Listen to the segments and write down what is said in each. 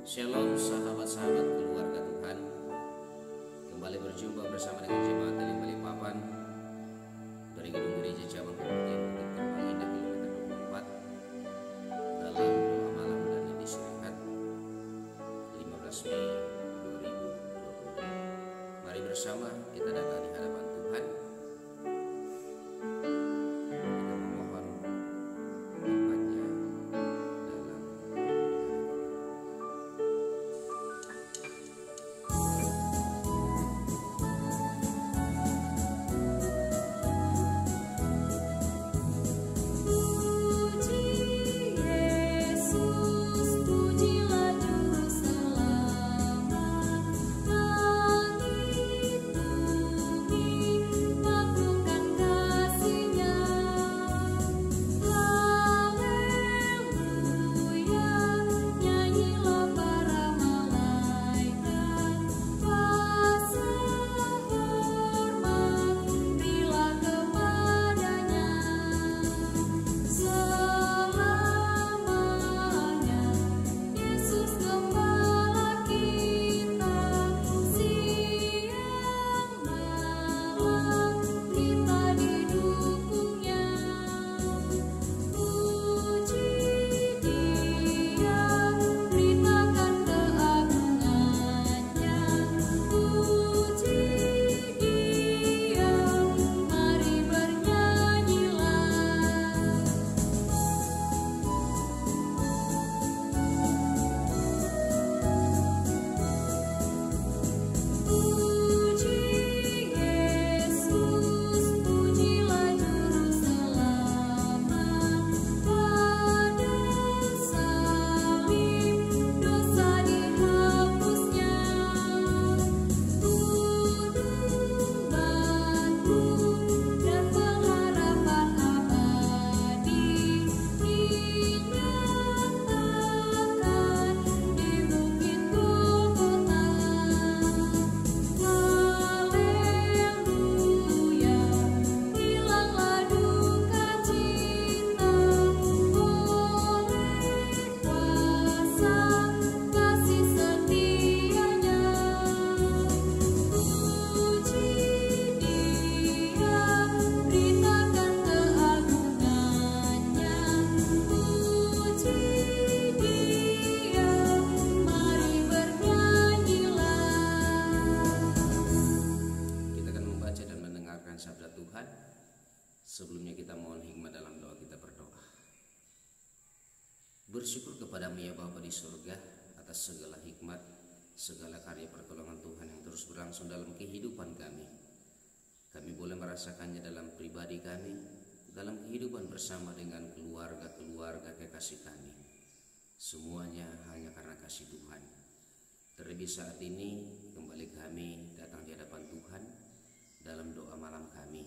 Shalom sahabat-sahabat keluarga Tuhan. Kembali berjumpa bersama dengan jemaat dari Balikpapan dari Gedung Gereja Cabang Kebaktian Bukit Kembang Indah kilometer 24 dalam doa malam dan edisi rehat 15 Mei 2020. Mari bersama kita datang di hadapan Tuhan. Kita memohon berkat-Nya dalam sabda Tuhan. Sebelumnya kita mohon hikmat dalam doa, kita berdoa. Bersyukur kepadamu ya Bapa di surga atas segala hikmat, segala karya pertolongan Tuhan yang terus berlangsung dalam kehidupan kami. Kami boleh merasakannya dalam pribadi kami, dalam kehidupan bersama dengan keluarga-keluarga kekasih kami. Semuanya hanya karena kasih Tuhan. Terlebih saat ini kembali kami datang di hadapan Tuhan dalam doa malam kami,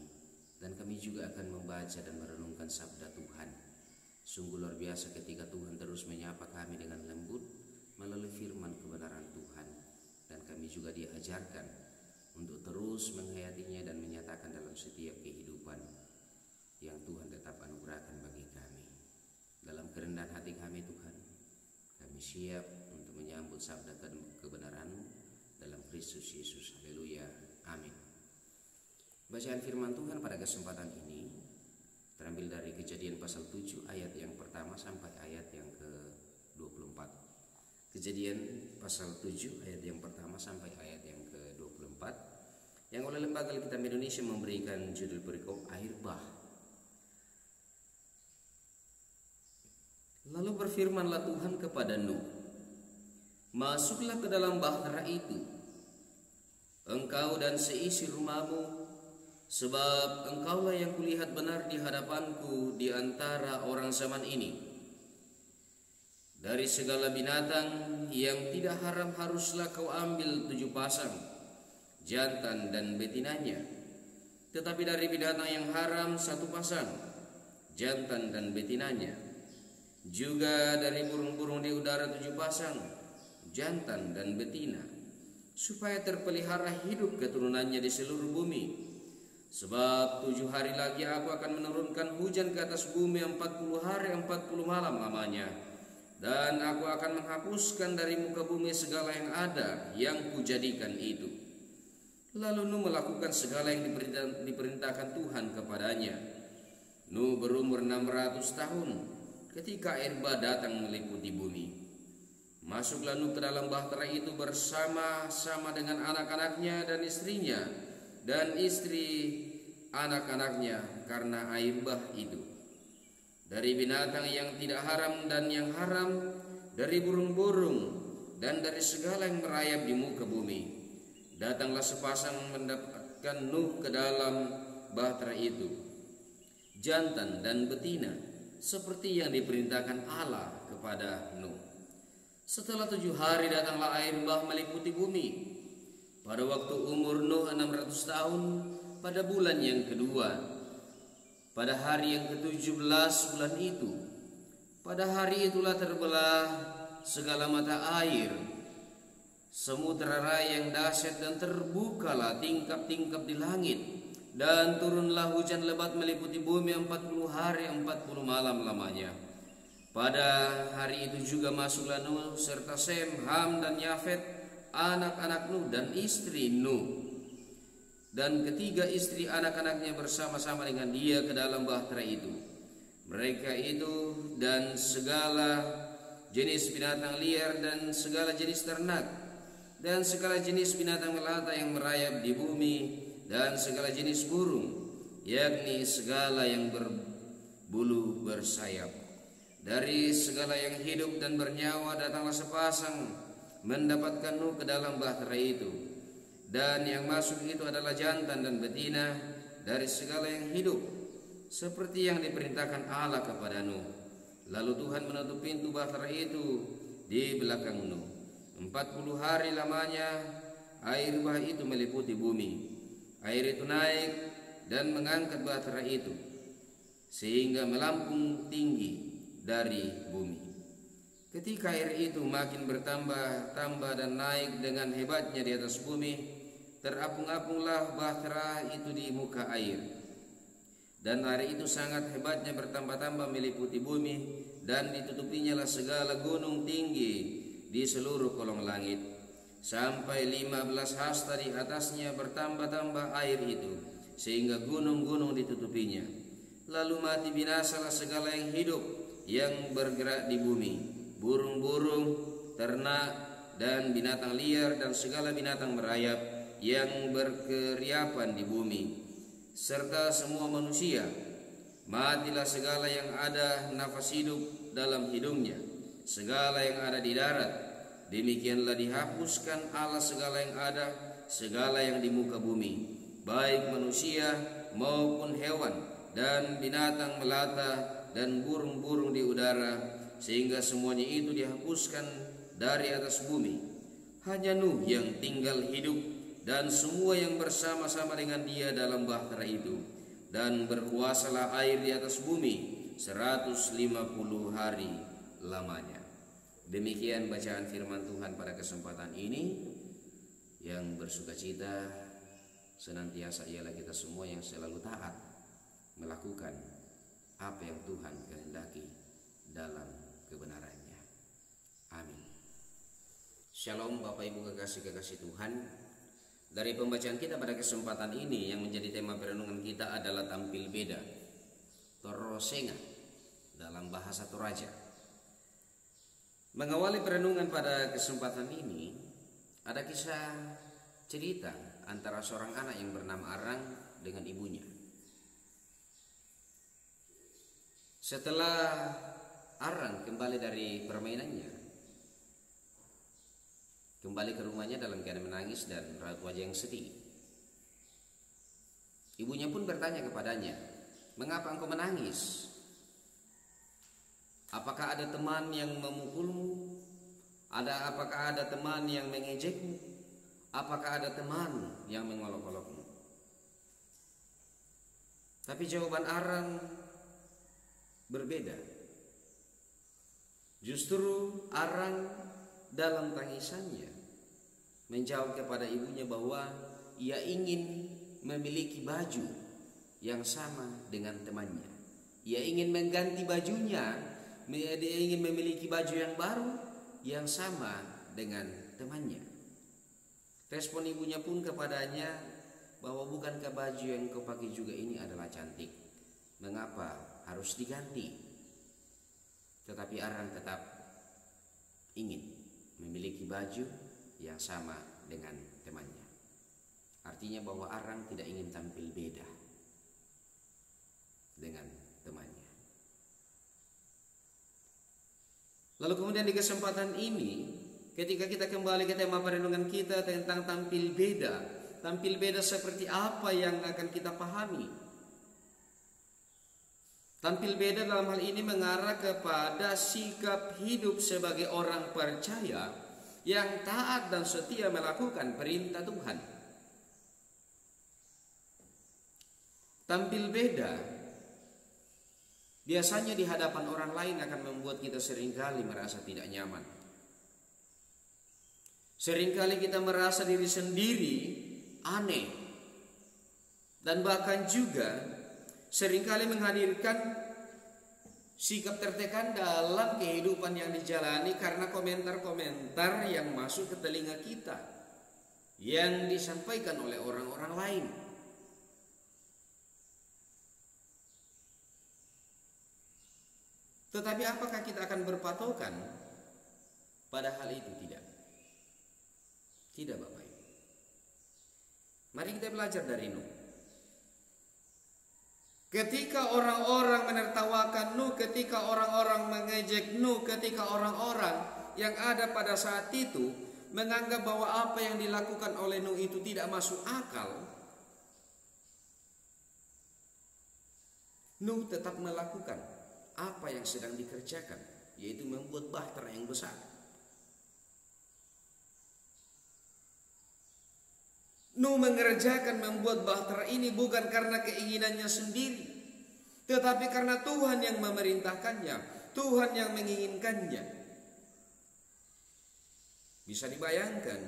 dan kami juga akan membaca dan merenungkan sabda Tuhan. Sungguh luar biasa ketika Tuhan terus menyapa kami dengan lembut melalui firman kebenaran Tuhan, dan kami juga diajarkan untuk terus menghayatinya dan menyatakan dalam setiap kehidupan yang Tuhan tetap anugerahkan bagi kami. Dalam kerendahan hati kami Tuhan, kami siap untuk menyambut sabda kebenaran-Mu dalam Kristus Yesus. Haleluya, amin. Bacaan firman Tuhan pada kesempatan ini terambil dari Kejadian pasal 7 ayat yang pertama sampai ayat yang ke-24. Kejadian pasal 7 ayat yang pertama sampai ayat yang ke-24 yang oleh Lembaga Alkitab Indonesia memberikan judul perikop air bah. Lalu berfirmanlah Tuhan kepada Nuh, masuklah ke dalam bahtera itu, engkau dan seisi rumahmu, sebab engkaulah yang kulihat benar di hadapanku di antara orang zaman ini. Dari segala binatang yang tidak haram haruslah kau ambil 7 pasang, jantan dan betinanya. Tetapi dari binatang yang haram 1 pasang, jantan dan betinanya. Juga dari burung-burung di udara 7 pasang, jantan dan betina, supaya terpelihara hidup keturunannya di seluruh bumi. Sebab 7 hari lagi aku akan menurunkan hujan ke atas bumi 40 hari 40 malam lamanya, dan aku akan menghapuskan dari muka bumi segala yang ada yang kujadikan itu. Lalu Nuh melakukan segala yang diperintahkan Tuhan kepadanya. Nuh berumur 600 tahun ketika air bah datang meliputi bumi. Masuklah Nuh ke dalam bahtera itu bersama-sama dengan anak-anaknya dan istrinya dan istri anak-anaknya karena air bah itu. Dari binatang yang tidak haram dan yang haram, dari burung-burung dan dari segala yang merayap di muka bumi. Datanglah sepasang mendapatkan Nuh ke dalam bahtera itu, jantan dan betina, seperti yang diperintahkan Allah kepada Nuh. Setelah 7 hari datanglah air bah meliputi bumi. Pada waktu umur Nuh 600 tahun, pada bulan yang kedua, pada hari yang ke-17 bulan itu, pada hari itulah terbelah segala mata air, samudera yang dahsyat, dan terbukalah tingkap-tingkap di langit, dan turunlah hujan lebat meliputi bumi 40 hari 40 malam lamanya. Pada hari itu juga masuklah Nuh serta Sem, Ham dan Yafet, anak-anak Nuh dan istri Nuh, dan ketiga istri anak-anaknya bersama-sama dengan dia ke dalam bahtera itu. Mereka itu dan segala jenis binatang liar dan segala jenis ternak dan segala jenis binatang melata yang merayap di bumi dan segala jenis burung, yakni segala yang berbulu bersayap. Dari segala yang hidup dan bernyawa datanglah sepasang mendapatkan Nuh ke dalam bahtera itu. Dan yang masuk itu adalah jantan dan betina dari segala yang hidup, seperti yang diperintahkan Allah kepada Nuh. Lalu Tuhan menutup pintu bahtera itu di belakang Nuh. 40 hari lamanya air bah itu meliputi bumi. Air itu naik dan mengangkat bahtera itu, sehingga melampung tinggi dari bumi. Ketika air itu makin bertambah dan naik dengan hebatnya di atas bumi, terapung-apunglah bahtera itu di muka air. Dan air itu sangat hebatnya bertambah-tambah meliputi bumi, dan ditutupinya lah segala gunung tinggi di seluruh kolong langit, sampai 15 hasta di atasnya bertambah-tambah air itu, sehingga gunung-gunung ditutupinya. Lalu mati binasalah segala yang hidup yang bergerak di bumi, burung-burung, ternak, dan binatang liar, dan segala binatang merayap yang berkeriapan di bumi, serta semua manusia. Matilah segala yang ada nafas hidup dalam hidungnya, segala yang ada di darat. Demikianlah dihapuskan Allah segala yang ada, segala yang di muka bumi, baik manusia maupun hewan dan binatang melata dan burung-burung di udara, sehingga semuanya itu dihapuskan dari atas bumi. Hanya Nuh yang tinggal hidup dan semua yang bersama-sama dengan dia dalam bahtera itu, dan berkuasalah air di atas bumi 150 hari lamanya. Demikian bacaan firman Tuhan pada kesempatan ini. Yang bersukacita senantiasa ialah kita semua yang selalu taat melakukan apa yang Tuhan kehendaki dalam kebenarannya. Amin. Shalom Bapak Ibu kekasih-kekasih Tuhan. Dari pembacaan kita pada kesempatan ini, yang menjadi tema perenungan kita adalah tampil beda, Torosenga dalam bahasa Toraja. Mengawali perenungan pada kesempatan ini, ada kisah cerita antara seorang anak yang bernama Arang dengan ibunya. Setelah Arang kembali dari permainannya, kembali ke rumahnya dalam keadaan menangis dan raut wajah yang sedih. Ibunya pun bertanya kepadanya, "Mengapa engkau menangis? Apakah ada teman yang memukulmu? Apakah ada teman yang mengejekmu? Apakah ada teman yang mengolok-olokmu?" Tapi jawaban Arang berbeda. Justru Arang dalam tangisannya menjawab kepada ibunya bahwa ia ingin memiliki baju yang sama dengan temannya. Ia ingin mengganti bajunya dia ingin memiliki baju yang baru yang sama dengan temannya. Respon ibunya pun kepadanya bahwa bukankah baju yang kau pakai juga ini adalah cantik? Mengapa harus diganti? Tetapi Arang tetap ingin memiliki baju yang sama dengan temannya. Artinya bahwa Arang tidak ingin tampil beda dengan temannya. Lalu kemudian di kesempatan ini, ketika kita kembali ke tema perenungan kita tentang tampil beda seperti apa yang akan kita pahami? Tampil beda dalam hal ini mengarah kepada sikap hidup sebagai orang percaya yang taat dan setia melakukan perintah Tuhan. Tampil beda biasanya di hadapan orang lain akan membuat kita seringkali merasa tidak nyaman. Seringkali kita merasa diri sendiri aneh. Dan bahkan juga seringkali menghadirkan sikap tertekan dalam kehidupan yang dijalani karena komentar-komentar yang masuk ke telinga kita, yang disampaikan oleh orang-orang lain. Tetapi apakah kita akan berpatokan pada hal itu? Tidak Bapak Ibu. Mari kita belajar dari Nuh. Ketika orang-orang menertawakan Nuh, ketika orang-orang mengejek Nuh, ketika orang-orang yang ada pada saat itu menganggap bahwa apa yang dilakukan oleh Nuh itu tidak masuk akal, Nuh tetap melakukan apa yang sedang dikerjakan, yaitu membuat bahtera yang besar. Nuh mengerjakan membuat bahtera ini bukan karena keinginannya sendiri, tetapi karena Tuhan yang memerintahkannya, Tuhan yang menginginkannya. Bisa dibayangkan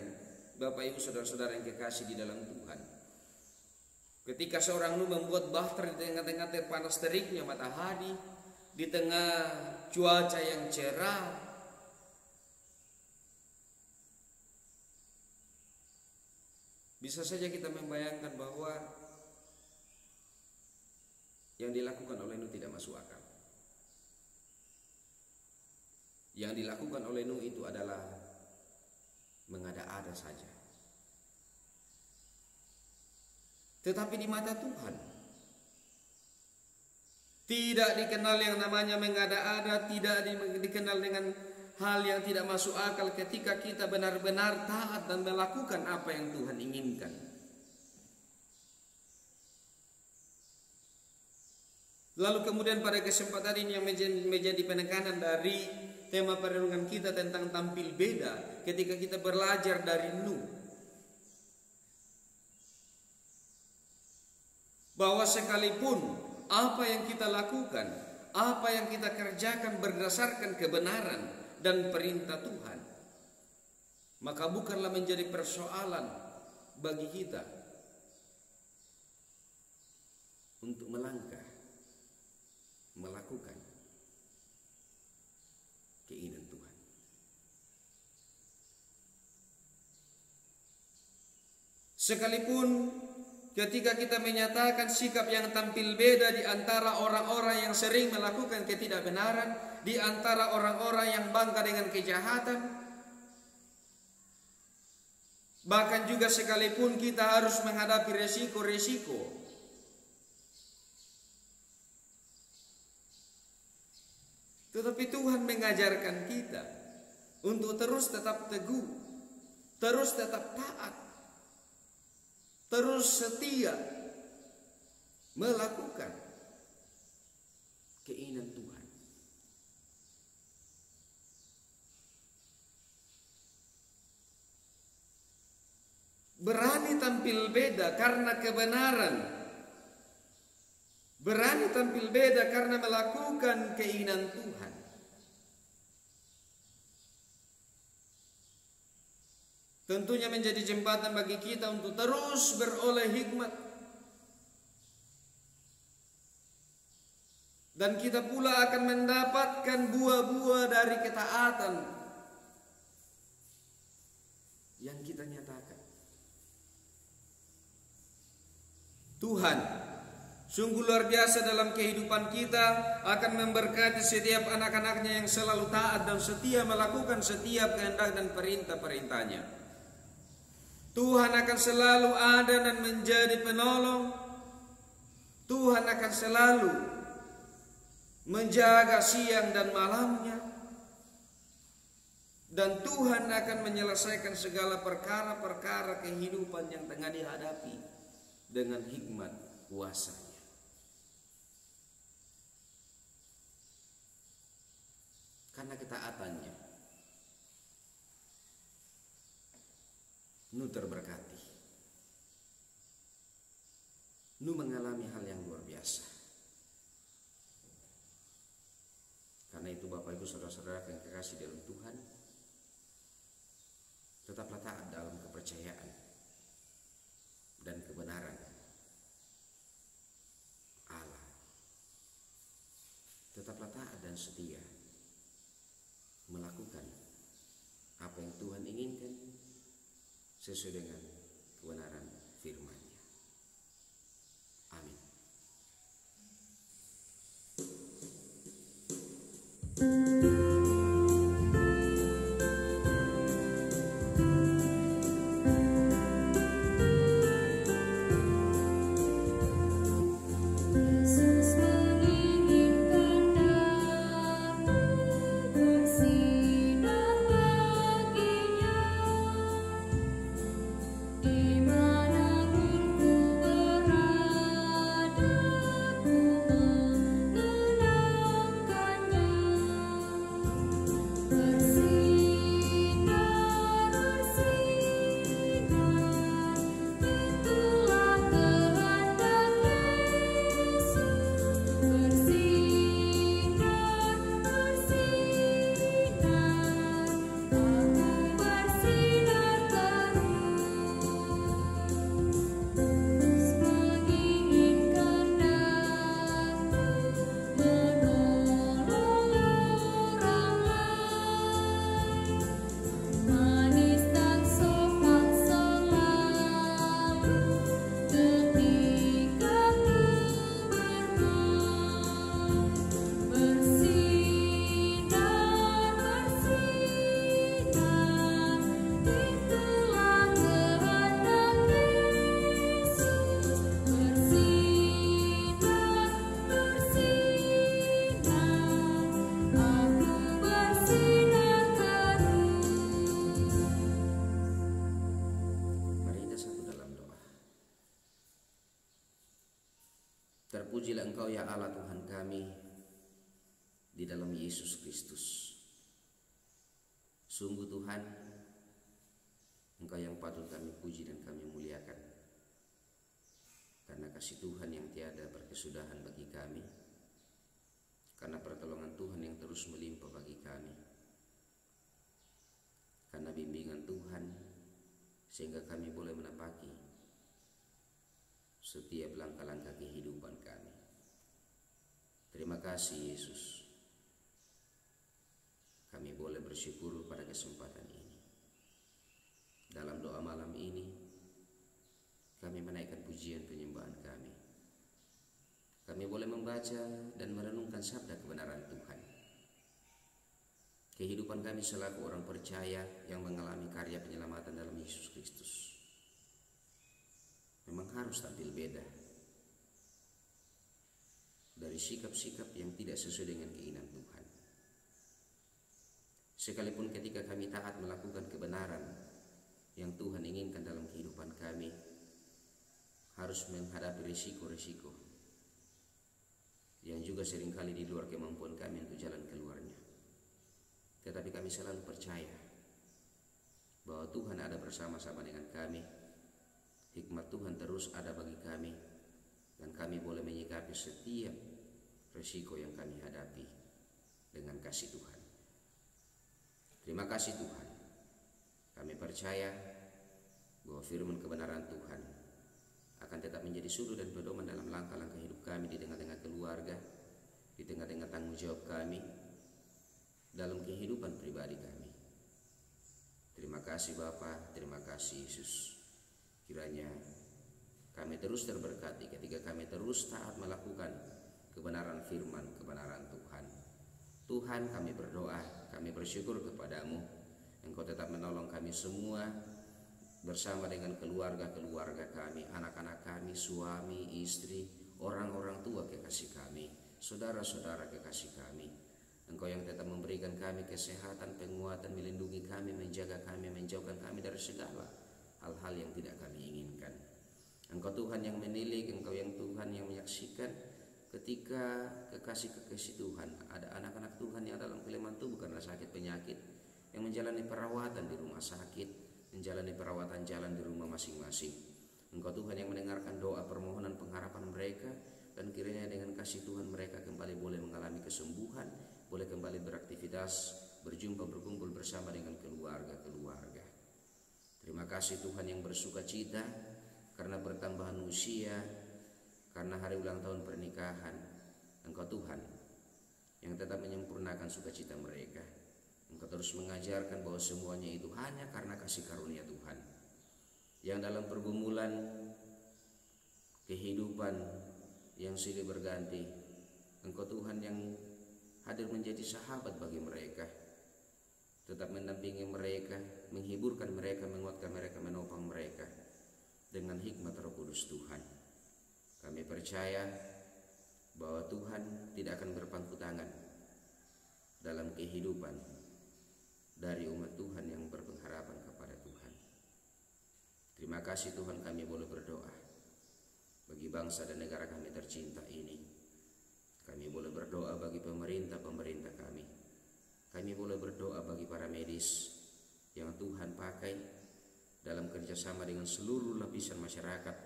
Bapak Ibu saudara-saudara yang kekasih di dalam Tuhan, ketika seorang Nuh membuat bahtera di tengah-tengah panas teriknya matahari, di tengah cuaca yang cerah, bisa saja kita membayangkan bahwa yang dilakukan oleh Nuh tidak masuk akal. Yang dilakukan oleh Nuh itu adalah mengada-ada saja. Tetapi di mata Tuhan tidak dikenal yang namanya mengada-ada, tidak dikenal dengan hal yang tidak masuk akal ketika kita benar-benar taat dan melakukan apa yang Tuhan inginkan. Lalu kemudian pada kesempatan ini yang menjadi penekanan dari tema perenungan kita tentang tampil beda, ketika kita belajar dari Nuh, bahwa sekalipun apa yang kita lakukan, apa yang kita kerjakan berdasarkan kebenaran dan perintah Tuhan, maka bukanlah menjadi persoalan bagi kita untuk melangkah, melakukan keinginan Tuhan. Sekalipun ketika kita menyatakan sikap yang tampil beda di antara orang-orang yang sering melakukan ketidakbenaran, di antara orang-orang yang bangga dengan kejahatan, bahkan juga sekalipun kita harus menghadapi resiko-resiko, tetapi Tuhan mengajarkan kita untuk terus tetap teguh, terus tetap taat, terus setia melakukan keinginan Tuhan. Berani tampil beda karena kebenaran, berani tampil beda karena melakukan keinginan Tuhan. Tentunya menjadi jembatan bagi kita untuk terus beroleh hikmat Dan kita pula akan mendapatkan buah-buah dari ketaatan yang kita nyatakan. Tuhan sungguh luar biasa dalam kehidupan kita, akan memberkati setiap anak-anaknya yang selalu taat dan setia melakukan setiap kehendak dan perintah-perintahnya. Tuhan akan selalu ada dan menjadi penolong. Tuhan akan selalu menjaga siang dan malamnya. Dan Tuhan akan menyelesaikan segala perkara-perkara kehidupan yang tengah dihadapi dengan hikmat kuasa. Karena ketaatannya, nu terberkati, nu mengalami hal yang luar biasa. Karena itu Bapak Ibu Saudara-saudara yang kekasih dalam Tuhan, tetaplah taat dalam kepercayaan dan kebenaran Allah. Tetaplah taat dan setia melakukan apa yang Tuhan inginkan sesuai dengan kebenaran firman-Nya. Amin. Terpujilah Engkau ya Allah Tuhan kami di dalam Yesus Kristus. Sungguh Tuhan, Engkau yang patut kami puji dan kami muliakan, karena kasih Tuhan yang tiada berkesudahan bagi kami, karena pertolongan Tuhan yang terus melimpah bagi kami, karena bimbingan Tuhan sehingga kami boleh menapaki setiap langkah-langkah kehidupan kami. Terima kasih Yesus. Kami boleh bersyukur pada kesempatan ini. Dalam doa malam ini, kami menaikkan pujian penyembahan kami. Kami boleh membaca dan merenungkan sabda kebenaran Tuhan. Kehidupan kami selaku orang percaya yang mengalami karya penyelamatan dalam Yesus Kristus memang harus tampil beda dari sikap-sikap yang tidak sesuai dengan keinginan Tuhan. Sekalipun ketika kami taat melakukan kebenaran yang Tuhan inginkan dalam kehidupan kami, harus menghadapi risiko-risiko yang juga seringkali di luar kemampuan kami untuk jalan keluarnya. Tetapi kami selalu percaya bahwa Tuhan ada bersama-sama dengan kami. Hikmat Tuhan terus ada bagi kami, dan kami boleh menyikapi setiap risiko yang kami hadapi dengan kasih Tuhan. Terima kasih Tuhan. Kami percaya bahwa firman kebenaran Tuhan akan tetap menjadi suluh dan pedoman dalam langkah-langkah hidup kami di tengah-tengah keluarga, di tengah-tengah tanggung jawab kami dalam kehidupan pribadi kami. Terima kasih Bapa, terima kasih Yesus. Kiranya kami terus terberkati ketika kami terus taat melakukan kebenaran firman, kebenaran Tuhan. Tuhan, kami berdoa, kami bersyukur kepadamu, Engkau tetap menolong kami semua bersama dengan keluarga-keluarga kami, anak-anak kami, suami, istri, orang-orang tua kekasih kami, saudara-saudara kekasih kami. Engkau yang tetap memberikan kami kesehatan, penguatan, melindungi kami, menjaga kami, menjauhkan kami dari segala hal-hal yang tidak kami inginkan. Engkau Tuhan yang menilik, Engkau yang Tuhan yang menyaksikan ketika kekasih-kekasih Tuhan, ada anak-anak Tuhan yang dalam kelemahan tubuh karena sakit penyakit, yang menjalani perawatan di rumah sakit, menjalani perawatan jalan di rumah masing-masing. Engkau Tuhan yang mendengarkan doa, permohonan, pengharapan mereka, dan kiranya dengan kasih Tuhan mereka kembali boleh mengalami kesembuhan, boleh kembali beraktivitas, berjumpa, berkumpul bersama dengan keluarga-keluarga. Terima kasih Tuhan yang bersuka cita karena pertambahan usia, karena hari ulang tahun pernikahan. Engkau Tuhan yang tetap menyempurnakan sukacita mereka. Engkau terus mengajarkan bahwa semuanya itu hanya karena kasih karunia Tuhan. Yang dalam pergumulan kehidupan yang silih berganti, Engkau Tuhan yang hadir menjadi sahabat bagi mereka, tetap mendampingi mereka, menghiburkan mereka, menguatkan mereka, menopang mereka dengan hikmat Roh Kudus Tuhan. Kami percaya bahwa Tuhan tidak akan berpangku tangan dalam kehidupan dari umat Tuhan yang berpengharapan kepada Tuhan. Terima kasih Tuhan, kami boleh berdoa bagi bangsa dan negara kami tercinta ini. Kami boleh berdoa bagi pemerintah kami. Kami boleh berdoa bagi para medis yang Tuhan pakai dalam kerjasama dengan seluruh lapisan masyarakat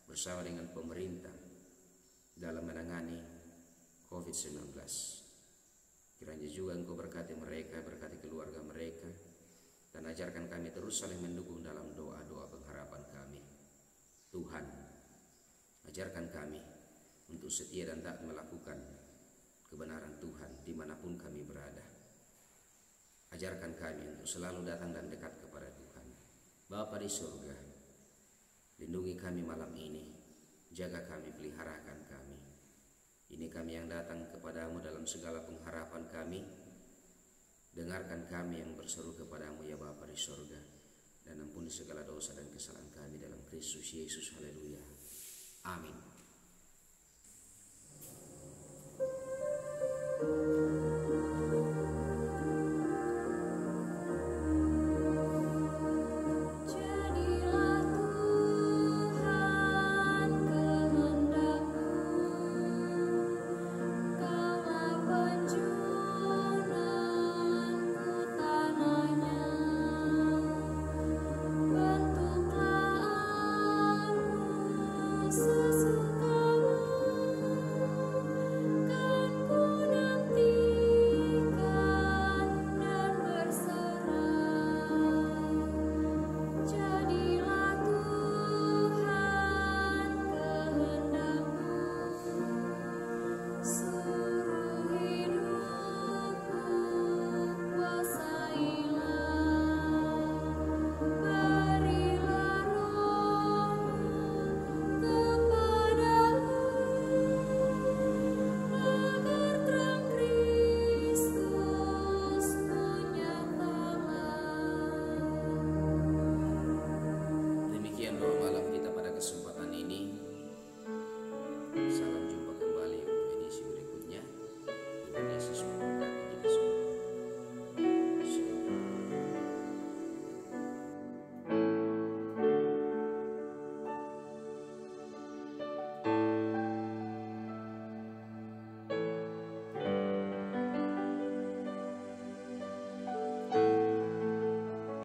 bersama dengan pemerintah dalam menangani COVID-19. Kiranya juga Engkau berkati mereka, berkati keluarga mereka, dan ajarkan kami terus saling mendukung dalam doa-doa pengharapan kami. Tuhan, ajarkan kami untuk setia dan taat melakukan kebenaran Tuhan dimanapun kami berada. Ajarkan kami untuk selalu datang dan dekat kepada Tuhan. Bapa di surga, lindungi kami malam ini, jaga kami, peliharakan kami. Ini kami yang datang kepadamu dalam segala pengharapan kami. Dengarkan kami yang berseru kepadamu ya Bapa di surga, dan ampuni segala dosa dan kesalahan kami dalam Kristus Yesus. Haleluya. Amin.